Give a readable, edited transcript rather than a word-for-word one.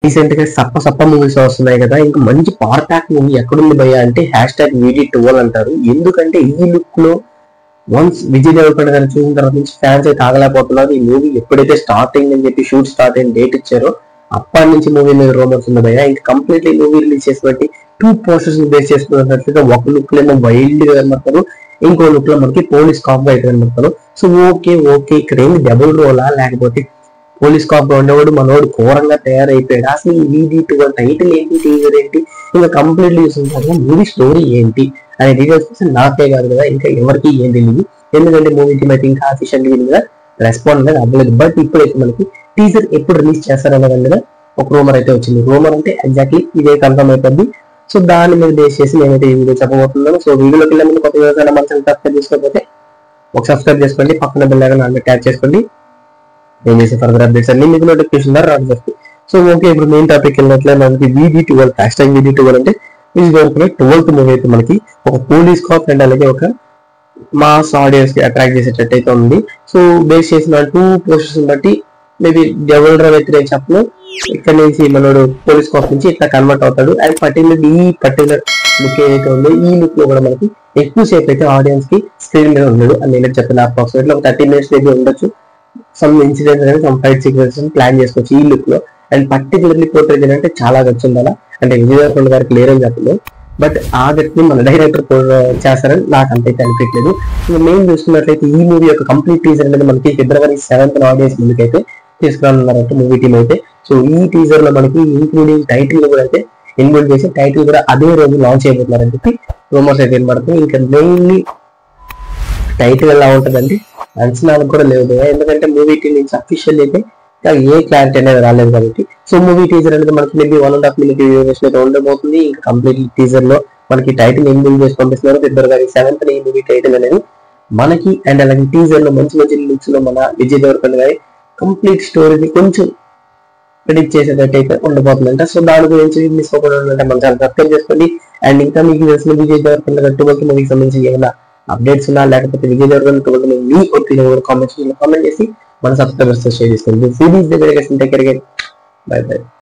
Recent గా సప్ప సప్ప movies వస్తున్నాయి కదా, ఇంకా మంచి పవర్ ప్యాక్ మూవీ ఎక్కడుంది భయ్య అంటే #VD12 అంటారు. ఎందుకంటే ఈ లుక్ లో వన్స్ విజయ్ దేవరకొండ గారిని చూసిన తర్వాత నుంచి ఫ్యాన్స్ అయితే ఆగలేకపోతున్నారు. ఈ మూవీ ఎప్పుడైతే స్టార్ట్ అయిందని చెప్పి షూట్ స్టార్ట్ అయిన డేట్ ఇచ్చారో అప్పటి నుంచి మూవీ మీద రూమర్స్ ఉంది భయ్య. ఇంకా కంప్లీట్లీ మూవీ రిలీజ్ చేసినట్టు 2 పోస్టర్స్ బేస్ చేసుకున్నట్లుగా ఒక లుక్ లో ఏమో వైల్డ్ గా కనబడతారు, ఇంకో లుక్ లో మనకి పోలీస్ కాప్ గా అయితే కనబడతారు. సో ఓకే ఇక్కడ ఏంది డబుల్ రోలా లేకపోతే పోలీస్ కాప్ గా ఉండేవాడు మనోడు ఘోరంగా తయారైపోయాడు. అసలు ఈ VD12 టైటిల్ ఏంటి, టీజర్ ఏంటి, ఇంకా కంప్లీట్లీ చూసిన మూవీ స్టోరీ ఏంటి అనే డీటెయిల్స్ కోసం నాకే కాదు కదా ఇంకా ఎవరికి ఏం తెలియదు. ఎందుకంటే మూవీ టీమ్ అయితే ఇంకా అఫీషియల్ మీద రెస్పాండ్ అనేది అవ్వలేదు. బట్ ఇప్పుడైతే మనకి టీజర్ ఎప్పుడు రిలీజ్ చేస్తారనే దాని ఒక రూమర్ అయితే వచ్చింది. రూమర్ అంటే ఎగ్జాక్ట్లీ ఇదే కన్ఫర్మ్ అయిపోద్ది. సో దాని మీద బేస్ చేసి నేనైతే ఈ వీడియో చెప్పబోతున్నాను. సో వీడియోకి వెళ్ళే ముందు కొత్త వ్యవసాయం మన సబ్స్క్రైబ్ చేసుకోకపోతే ఒక సబ్స్క్రైబ్ చేసుకోండి, పక్కన బెల్ ఐకాన్ ఆన్ ట్యాప్ చేసుకోండి. నేను చేసే ఫర్దర్ అప్డేట్స్ అన్ని మీకు నోటిఫికేషన్ ద్వారా రావడం జరుగుతుంది. సో ఓకే, ఇప్పుడు మెయిన్ టాపిక్ వెళ్ళినట్లే మనకి VD12 #VD12 అంటే విజయ్ దేవరకొండ 12th మూవీ అయితే మనకి ఒక పోలీస్ కాప్ అండ్ అలాగే ఒక మాస్ ఆడియన్స్ కి అట్రాక్ట్ చేసేటట్టు అయితే ఉంది. సో బేస్ చేసిన 2 పోస్టర్స్ బట్టి మేబీ డెవల్ అయితే నేను చెప్పను, ఇక్కడ నుంచి మనోడు పోలీస్ కాప్ నుంచి ఇట్లా కన్వర్ట్ అవుతాడు. అండ్ పర్టికులర్ లుక్ ఏదైతే ఉందో ఈ లుక్ లో కూడా మనకి ఎక్కువ సేపు అయితే ఆడియన్స్ కి స్క్రీన్ మీద ఉండదు అని నేను చెప్పిన అప్రాక్సిమేట్లీ ఒక 30 minutes అయితే ఉండొచ్చు. సమ్ ఇన్సిడెంట్స్ అనేది సమ్ ఫైట్ సీక్వెన్సెస్ ప్లాన్ చేసుకోవచ్చు ఈ లుక్ లో. అండ్ పర్టికులర్లీ పోర్ట్రేట్ అంటే చాలా గట్స్ ఉండాలా, అంటే విజయ్ దేవరకొండ గారికి లేరని చెప్పలేదు, బట్ ఆ గట్ని మన డైరెక్టర్ చేస్తారని నాకు అంతైతే అనిపించలేదు. మెయిన్ చూసుకున్నట్లయితే ఈ మూవీ యొక్క కంప్లీట్ టీజర్ అనేది మనకి February 7th ఆడియన్స్ ముందుకైతే తీసుకురానున్నారంటే మూవీ టీమ్ అయితే. సో ఈ టీజర్ లో మనకి ఇంక్లూడింగ్ టైటిల్ కూడా అయితే ఇన్క్లూడ్ చేసి టైటిల్ కూడా అదే రోజు లాంచ్ అయిపోతున్నారని చెప్పి రూమర్స్ అయితే వినబడుతుంది. ఇంకా మెయిన్లీ టైటిల్ ఎలా ఉంటుందంటే అంచనాలకు కూడా లేదు, ఎందుకంటే మూవీ టీం నుంచి అఫీషియల్ అయితే ఏ క్లారిటీ అనేది రాలేదు కాబట్టి. సో మూవీ టీజర్ అనేది మనకి మేబీ 1.5 minute డ్యూరేషన్ అయితే ఉండబోతుంది. ఇంకా కంప్లీట్ టీజర్ లో మనకి టైటిల్ ఇన్క్లూడ్ చేసి పంపిస్తున్నారు. February 7th ఈ మూవీ టైటిల్ అనేది మనకి. అండ్ అలాగే టీజర్ లో మంచి లుక్స్ లో మన విజయ్ దేవరకొండ గారి కంప్లీట్ స్టోరీని కొంచెం ప్రిడిక్ట్ చేసేటట్టు అయితే ఉండబోతుందంట. సో దాని గురించి మిస్ అవ్వకుండా ఉంటే మన ఛానల్ సబ్స్క్రైబ్ చేసుకోండి. అండ్ ఇంకా మీకు తెలిసిన విజయ్ దేవరకొండ గారి 12th మూవీకి సంబంధించి ఏమైనా అప్డేట్స్ ఉన్నా లేకపోతే విజయ్ దేవరకొండ 12th మీ ఒపీనియన్ కూడా కామెంట్ చేసి మన సబ్స్క్రైబర్స్ షేర్ చేసుకోండి. సిరీస్ దగ్గర బై బై.